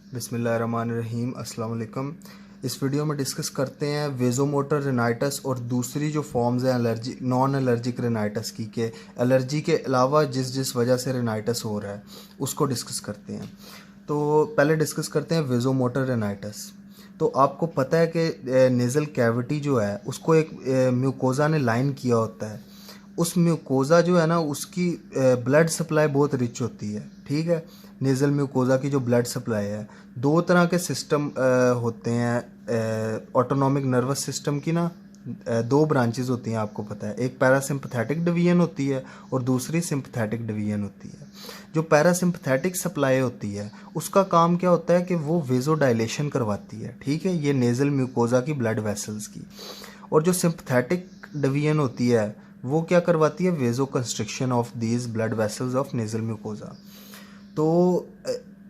बिस्मिल्लाहिर्रहमानिर्रहीम अस्सलाम वालेकुम। इस वीडियो में डिस्कस करते हैं वेज़ोमोटर रिनाइटिस और दूसरी जो फॉर्म्स हैं एलर्जी नॉन एलर्जिक रिनाइटिस की, के एलर्जी के अलावा जिस जिस वजह से रिनाइटिस हो रहा है उसको डिस्कस करते हैं। तो पहले डिस्कस करते हैं वेज़ोमोटर रिनाइटिस। तो आपको पता है कि नेज़ल कैविटी जो है उसको एक म्यूकोज़ा ने लाइन किया होता है। उस म्यूकोज़ा जो है ना उसकी ब्लड सप्लाई बहुत रिच होती है, ठीक है। नेज़ल म्यूकोज़ा की जो ब्लड सप्लाई है, दो तरह के सिस्टम होते हैं ऑटोनॉमिक नर्वस सिस्टम की ना। दो ब्रांचेस होती हैं, आपको पता है। एक पैरासिम्पथेटिक डिवीजन होती है और दूसरी सिंपथेटिक डिवीजन होती है। जो पैरासिम्पथेटिक सप्लाई होती है उसका काम क्या होता है कि वो वेज़ोडाइलेशन करवाती है, ठीक है, ये नेज़ल म्यूकोज़ा की ब्लड वेसल्स की। और जो सिंपथेटिक डिवीजन होती है वो क्या करवाती है, vasoconstriction of these blood vessels of nasal mucosa. तो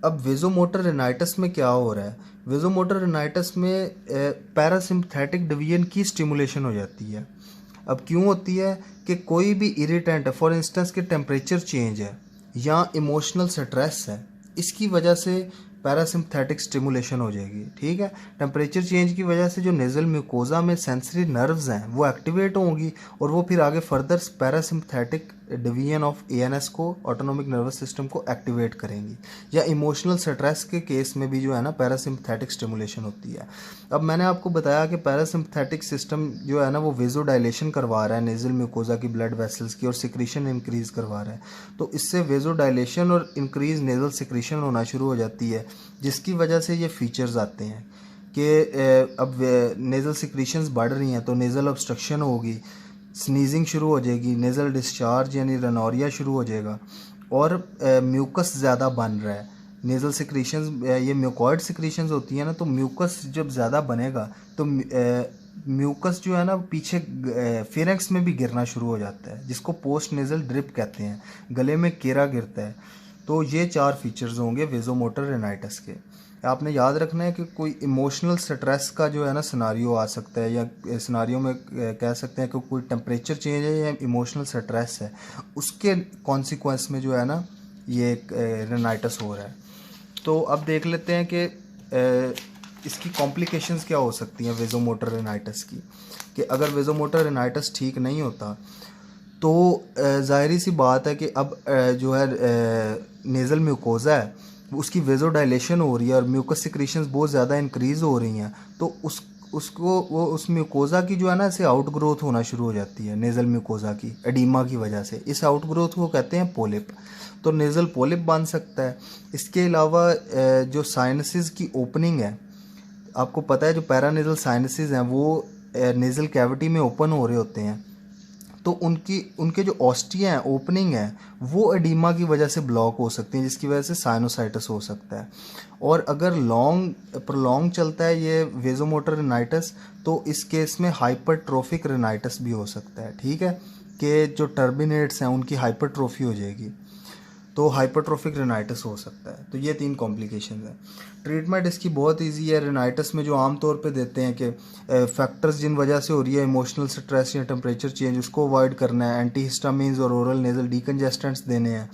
अब वेज़ोमोटर रिनाइटिस में क्या हो रहा है, वेज़ोमोटर रिनाइटिस में पैरासिम्पथेटिक डिवीजन की स्टिमुलेशन हो जाती है। अब क्यों होती है कि कोई भी इरिटेंट है, फॉर इंस्टेंस के टेम्परेचर चेंज है या इमोशनल स्ट्रेस है, इसकी वजह से पैरासिम्पथेटिक स्टिमुलेशन हो जाएगी, ठीक है। टेम्परेचर चेंज की वजह से जो नेज़ल म्यूकोज़ा में सेंसरी नर्व्स हैं वो एक्टिवेट होंगी और वो फिर आगे further parasympathetic division of ANS को, ऑटोनॉमिक नर्वस सिस्टम को एक्टिवेट करेंगी। या इमोशनल स्ट्रेस के केस में भी जो है ना पैरासिम्पथेटिक स्टिमुलेशन होती है। अब मैंने आपको बताया कि पैरासिम्पथेटिक सिस्टम जो है ना वो वेज़ोडाइलेशन करवा रहा है नेज़ल म्यूकोज़ा की ब्लड वेसल्स की और सिक्रीशन इंक्रीज़ करवा रहा है। तो इससे वेज़ोडाइलेशन और इंक्रीज नेज़ल सिक्रीशन होना शुरू हो जाती है, जिसकी वजह से ये फीचर्स आते हैं कि अब नेज़ल सिक्रीशंस बढ़ रही हैं तो नेज़ल ऑब्स्ट्रक्शन होगी, स्नीजिंग शुरू हो जाएगी, नेज़ल डिस्चार्ज यानी रनोरिया शुरू हो जाएगा और म्यूकस ज़्यादा बन रहा है। नेज़ल सिक्रीशंस, ये म्यूकॉइड सिक्रीशंस होती है ना, तो म्यूकस जब ज़्यादा बनेगा तो म्यूकस जो है ना पीछे फिरेंक्स में भी गिरना शुरू हो जाता है, जिसको पोस्ट नेज़ल ड्रिप कहते हैं, गले में केरा गिरता है। तो ये चार फीचर्स होंगे वेज़ोमोटर रिनाइटिस के। आपने याद रखना है कि कोई इमोशनल स्ट्रेस का जो है ना सिनारियो आ सकता है, या सिनारियो में कह सकते हैं कि कोई टेम्परेचर चेंज है या इमोशनल स्ट्रेस है, उसके कॉन्सिक्वेंस में जो है ना ये रिनाइटिस हो रहा है। तो अब देख लेते हैं कि इसकी कॉम्प्लिकेशंस क्या हो सकती हैं वेज़ोमोटर रिनाइटिस की। कि अगर वेज़ोमोटर रिनाइटिस ठीक नहीं होता तो ज़ाहिरी सी बात है कि अब जो है नेज़ल म्यूकोज़ा है उसकी वेज़ोडाइलेशन हो रही है और म्यूकस सिक्रीशंस बहुत ज़्यादा इंक्रीज़ हो रही हैं, तो उसको वो उस म्यूकोज़ा की जो है ना ऐसे आउट ग्रोथ होना शुरू हो जाती है नेज़ल म्यूकोज़ा की एडीमा की वजह से। इस आउट ग्रोथ को कहते हैं पोलिप। तो नेज़ल पोलिप बन सकता है। इसके अलावा जो साइनसेस की ओपनिंग है, आपको पता है जो पैरानेज़ल साइनसेस हैं वो नेज़ल कैविटी में ओपन हो रहे होते हैं, तो उनके जो ऑस्टिया हैं, ओपनिंग है, वो एडीमा की वजह से ब्लॉक हो सकती हैं, जिसकी वजह से साइनोसाइटिस हो सकता है। और अगर प्रोलॉन्ग चलता है ये वेज़ोमोटर रिनाइटिस तो इस केस में हाइपरट्रोफिक रिनाइटिस भी हो सकता है, ठीक है, कि जो टर्बिनेट्स हैं उनकी हाइपरट्रोफी हो जाएगी, तो हाइपरट्रोफिक रिनाइटिस हो सकता है। तो ये तीन कॉम्प्लिकेशन है। ट्रीटमेंट इसकी बहुत इजी है। रिनाइटिस में जो आम तौर पे देते हैं कि फैक्टर्स जिन वजह से हो रही है, इमोशनल स्ट्रेस या टेम्परेचर चेंज, उसको अवॉइड करना है। एंटीहिस्टामिन्स और ओरल नेज़ल डीकंजेस्टेंट्स देने हैं।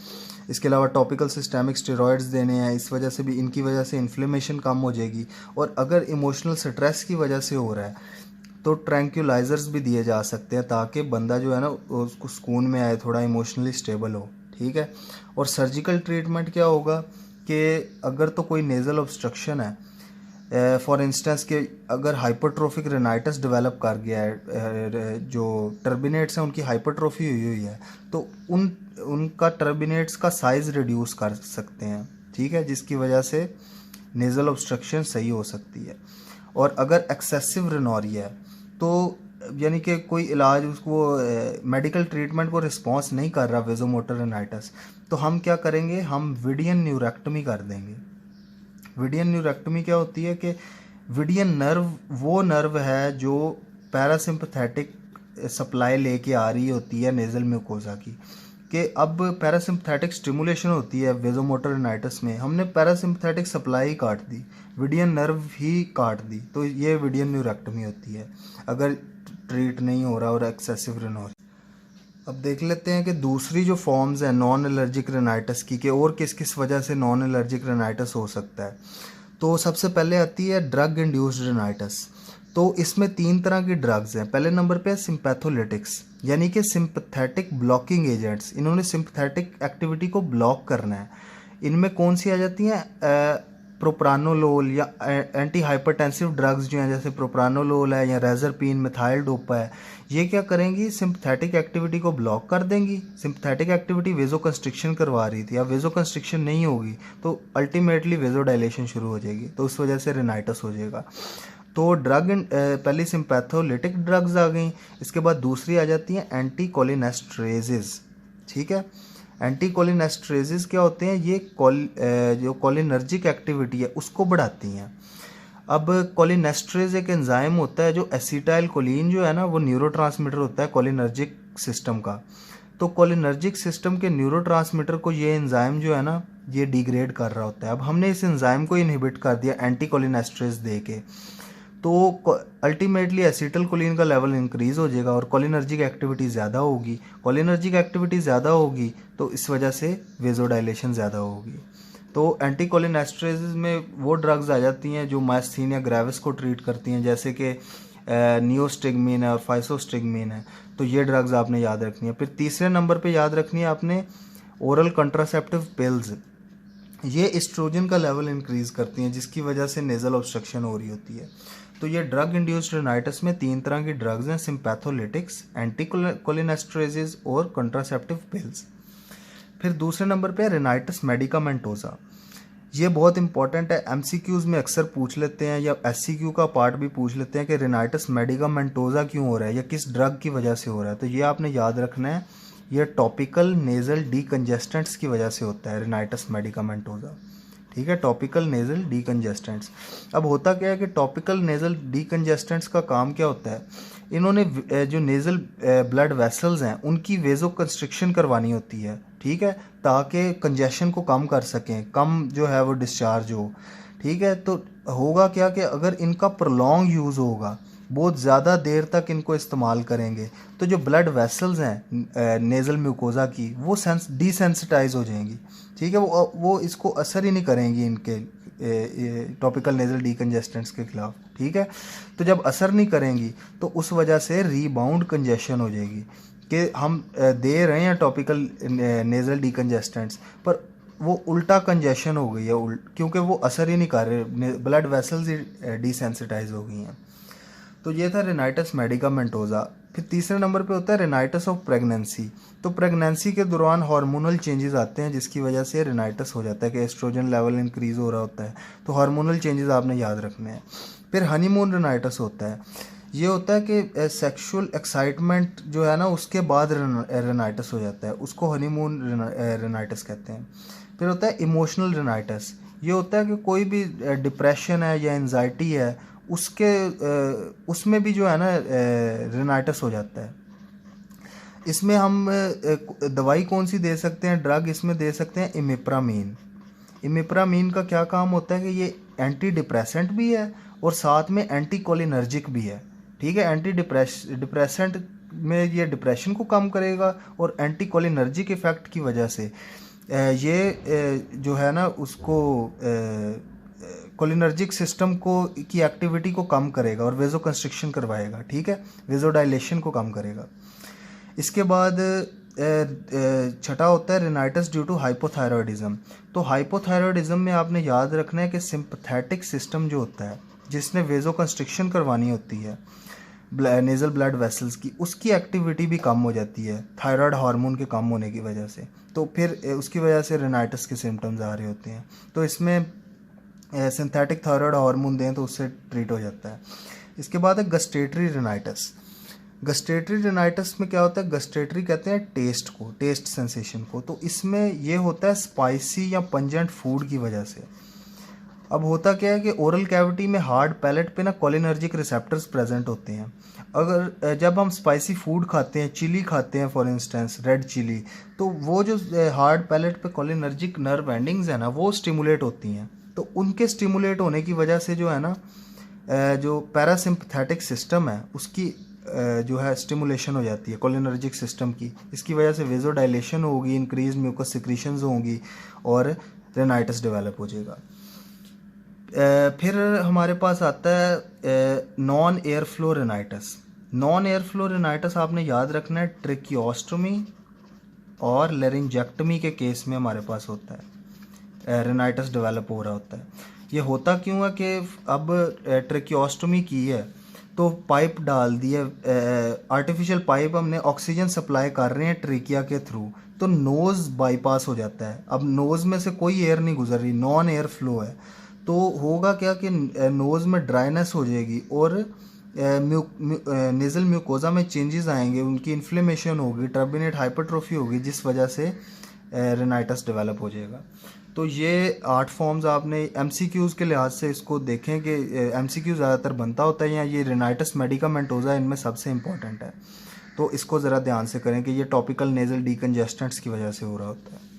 इसके अलावा टॉपिकल सिस्टेमिक स्टेरॉइड्स देने हैं। इस वजह से भी, इनकी वजह से इन्फ्लेमेशन कम हो जाएगी। और अगर इमोशनल स्ट्रेस की वजह से हो रहा है तो ट्रैंक्यूलाइजर्स भी दिए जा सकते हैं, ताकि बंदा जो है ना उसको सुकून में आए, थोड़ा इमोशनली स्टेबल हो, ठीक है। और सर्जिकल ट्रीटमेंट क्या होगा कि अगर तो कोई नेज़ल ऑब्स्ट्रक्शन है, फॉर इंस्टेंस कि अगर हाइपरट्रोफिक रिनाइटिस डेवलप कर गया है, जो टर्बिनेट्स हैं उनकी हाइपरट्रोफी हुई हुई है, तो उनका टर्बिनेट्स का साइज़ रिड्यूस कर सकते हैं, ठीक है, जिसकी वजह से नेज़ल ऑब्स्ट्रक्शन सही हो सकती है। और अगर एक्सेसिव रिनोरिया है तो यानी कि कोई इलाज उसको मेडिकल ट्रीटमेंट को रिस्पॉन्स नहीं कर रहा वेज़ोमोटर रिनाइटिस, तो हम क्या करेंगे, हम विडियन न्यूरेक्टमी कर देंगे। विडियन न्यूरेक्टमी क्या होती है कि विडियन नर्व वो नर्व है जो पैरासिम्पथेटिक सप्लाई लेके आ रही होती है नेज़ल म्यूकोज़ा की, कि अब पैरासिम्पथेटिक स्टिमुलेशन होती है वेज़ोमोटर रिनाइटिस में, हमने पैरासिम्पथेटिक सप्लाई ही काट दी, विडियन नर्व ही काट दी, तो ये विडियन न्यूरेक्टमी होती है अगर ट्रीट नहीं हो रहा और एक्सेसिव रिनोरिया। अब देख लेते हैं कि दूसरी जो फॉर्म्स हैं नॉन एलर्जिक रिनाइटिस की, कि और किस किस वजह से नॉन एलर्जिक रिनाइटिस हो सकता है। तो सबसे पहले आती है ड्रग इंड्यूस्ड रेनाइटिस। तो इसमें 3 तरह की ड्रग्स हैं। पहले नंबर पे है सिंपैथोलिटिक्स, यानी कि सिंपैथेटिक ब्लॉकिंग एजेंट्स। इन्होंने सिंपैथेटिक एक्टिविटी को ब्लॉक करना है। इनमें कौन सी आ जाती हैं? प्रोप्रानोलोल या एंटी हाइपरटेंसिव ड्रग्स जो हैं, जैसे प्रोप्रानोलोल है या रेजरपीन, मिथाइल डोपा है। ये क्या करेंगी? सिंपैथेटिक एक्टिविटी को ब्लॉक कर देंगी। सिंपैथेटिक एक्टिविटी वेजो कंस्ट्रिक्शन करवा रही थी, अब वेजो कंस्ट्रिक्शन नहीं होगी तो अल्टीमेटली वेजो डायलेशन शुरू हो जाएगी, तो उस वजह से रेनाइटिस हो जाएगा। तो पहली सिंपैथोलिटिक ड्रग्स आ गई। इसके बाद दूसरी आ जाती है एंटी कोलिनेस्टरेजेस। ठीक है, एंटी कोलिनेस्टरेजेस क्या होते हैं? ये जो कोलिनर्जिक एक्टिविटी है उसको बढ़ाती हैं। अब कोलिनेस्टरेज एक एंजाइम होता है जो एसिटाइल कोलिन जो है ना, वो न्यूरोट्रांसमीटर होता है कोलिनर्जिक सिस्टम का। तो कोलिनर्जिक सिस्टम के न्यूरोट्रांसमीटर को ये एंजाइम जो है ना, ये डिग्रेड कर रहा होता है। अब हमने इस एंजाइम को इनहिबिट कर दिया एंटी कोलिनेस्टरेज दे के, तो अल्टीमेटली एसिटल कोलिन का लेवल इंक्रीज हो जाएगा और कोलिनर्जिक एक्टिविटी ज़्यादा होगी। कोलिनर्जिक एक्टिविटी ज़्यादा होगी तो इस वजह से वेजोडाइलेशन ज़्यादा होगी। तो एंटी कोलिनेस्टरेजेस में वो ड्रग्स आ जाती हैं जो माइस्थीनिया ग्रेविस को ट्रीट करती हैं, जैसे कि नियोस्टिगमिन है और फाइसोस्टिगमिन है। तो ये ड्रग्स आपने याद रखनी है। फिर तीसरे नंबर पे याद रखनी है आपने ओरल कंट्रासेप्टिव पिल्स। ये एस्ट्रोजन का लेवल इंक्रीज करती हैं, जिसकी वजह से नेजल ऑब्स्ट्रक्शन हो रही होती है। तो ये ड्रग इंड्यूस्ड रेनाइटिस में 3 तरह की ड्रग्स हैं, सिंपैथोलिटिक्स, एंटी कोलिनेस्टरेजेस और कंट्रासेप्टिव पिल्स। फिर दूसरे नंबर पे रेनाइटिस मेडिकामेंटोसा। ये बहुत इंपॉर्टेंट है, एमसीक्यूज में अक्सर पूछ लेते हैं या एससीक्यू का पार्ट भी पूछ लेते हैं कि रेनाइटिस मेडिकामेंटोसा क्यों हो रहा है या किस ड्रग की वजह से हो रहा है। तो ये आपने याद रखना है, ये टॉपिकल नेजल डीकंजेस्टेंट्स की वजह से होता है रेनाइटिस मेडिकामेंटोसा। ठीक है, टॉपिकल नेजल डीकंजेस्टेंट्स। अब होता क्या है कि टॉपिकल नेजल डीकंजेस्टेंट्स का काम क्या होता है? इन्होंने जो नेजल ब्लड वेसल्स हैं उनकी वेजो कंस्ट्रिक्शन करवानी होती है। ठीक है, ताकि कंजेशन को कम कर सकें, कम जो है वो डिस्चार्ज हो। ठीक है, तो होगा क्या कि अगर इनका प्रोलॉन्ग यूज़ होगा, बहुत ज़्यादा देर तक इनको इस्तेमाल करेंगे, तो जो ब्लड वेसल्स हैं नेज़ल म्यूकोजा की, वो डिसेंसिटाइज हो जाएंगी। ठीक है, वो इसको असर ही नहीं करेंगी इनके टॉपिकल नेज़ल डीकंजेस्टेंट्स के खिलाफ। ठीक है, तो जब असर नहीं करेंगी तो उस वजह से रीबाउंड कंजेशन हो जाएगी कि हम दे रहे हैं टॉपिकल नेज़ल डीकंजेस्टेंट्स पर वो उल्टा कंजेशन हो गई है, क्योंकि वो असर ही नहीं कर रहे, ब्लड वेसल्स ही डिसेंसिटाइज हो गई हैं। तो ये था रेनाइटिस मेडिकामेंटोसा। फिर तीसरे नंबर पे होता है रेनाइटिस ऑफ प्रेगनेंसी। तो प्रेगनेंसी के दौरान हार्मोनल चेंजेस आते हैं, जिसकी वजह से रेनाइटिस हो जाता है कि एस्ट्रोजन लेवल इंक्रीज हो रहा होता है। तो हार्मोनल चेंजेस आपने याद रखने हैं। फिर हनीमून रेनाइटिस होता है। ये होता है कि सेक्सुअल एक्साइटमेंट जो है ना, उसके बाद रेनाइटिस हो जाता है, उसको हनीमून रेनाइटिस कहते हैं। फिर होता है इमोशनल रेनाइटिस। ये होता है कि कोई भी डिप्रेशन है या एंजाइटी है, उसमें भी जो है ना रेनाइटिस हो जाता है। इसमें हम दवाई कौन सी दे सकते हैं? ड्रग इसमें दे सकते हैं इमिप्रामीन। इमिप्रामीन का क्या काम होता है कि ये एंटी डिप्रेसेंट भी है और साथ में एंटी कोलिनर्जिक भी है। ठीक है, एंटी डिप्रेसेंट में ये डिप्रेशन को कम करेगा और एंटी कोलिनर्जिक इफेक्ट की वजह से ये जो है ना उसको कोलिनर्जिक सिस्टम को की एक्टिविटी को कम करेगा और वेजो कंस्ट्रिक्शन करवाएगा। ठीक है, वेजो डायलेशन को कम करेगा। इसके बाद छठा होता है रेनाइटिस ड्यू टू हाइपोथायरॉयडिज्म। तो हाइपोथायरॉयडिज्म में आपने याद रखना है कि सिंपैथेटिक सिस्टम जो होता है, जिसने वेजो कंस्ट्रिक्शन करवानी होती है नेजल ब्लड वेसल्स की, उसकी एक्टिविटी भी कम हो जाती है थायराइड हार्मोन के कम होने की वजह से। तो फिर उसकी वजह से रेनाइटिस के सिम्टम्स आ रहे होते हैं। तो इसमें सिंथेटिक थायराइड हार्मोन दें तो उससे ट्रीट हो जाता है। इसके बाद है गस्टेटरी रेनाइटिस। गस्टेटरी रेनाइटिस में क्या होता है? गस्टेटरी कहते हैं टेस्ट को, टेस्ट सेंसेशन को। तो इसमें ये होता है स्पाइसी या पंजेंट फूड की वजह से। अब होता क्या है कि ओरल कैविटी में हार्ड पैलेट पे ना कोलिनर्जिक रिसेप्टर्स प्रेजेंट होते हैं। अगर जब हम स्पाइसी फूड खाते हैं, चिली खाते हैं फॉर इंस्टेंस, रेड चिली, तो वो जो हार्ड पैलेट पे कोलिनर्जिक नर्व एंडिंग्स है ना, वो स्टिमुलेट होती हैं। तो उनके स्टिमुलेट होने की वजह से जो है ना, जो पैरासिम्पथेटिक सिस्टम है उसकी जो है स्टिमुलेशन हो जाती है कोलिनर्जिक सिस्टम की। इसकी वजह से वेजो डायलेशन होगी, इंक्रीज म्यूकस सिक्रीशंस होंगी और रेनाइटिस डेवलप हो जाएगा। फिर हमारे पास आता है non air flow rhinitis. Non air flow rhinitis आपने याद रखना है ट्रेकियोस्टोमी और लेरिंजेक्टमी के केस में हमारे पास होता है, रिनाइटस डेवलप हो रहा होता है। ये होता क्यों है कि अब ट्रेकियोस्टोमी की है तो पाइप डाल दी है, आर्टिफिशियल पाइप हमने ऑक्सीजन सप्लाई कर रहे हैं ट्रेकिया के थ्रू, तो नोज़ बाईपास हो जाता है। अब नोज़ में से कोई एयर नहीं गुजर रही, नॉन एयर फ्लो है, तो होगा क्या कि नोज़ में ड्राइनेस हो जाएगी और नेज़ल म्यूकोजा में चेंजेस आएंगे, उनकी इन्फ्लेमेशन होगी, टर्बिनेट हाइपरट्रोफी होगी, जिस वजह से रिनाइटस डेवलप हो जाएगा। तो ये 8 फॉर्म्स आपने एमसीक्यूज़ के लिहाज से इसको देखें कि एमसीक्यू ज़्यादातर बनता होता है या ये रिनाइटस मेडिकामेंटोजा इनमें सबसे इंपॉर्टेंट है, तो इसको ज़रा ध्यान से करें कि ये टॉपिकल नेज़ल डीकंजेस्टेंट्स की वजह से हो रहा होता है।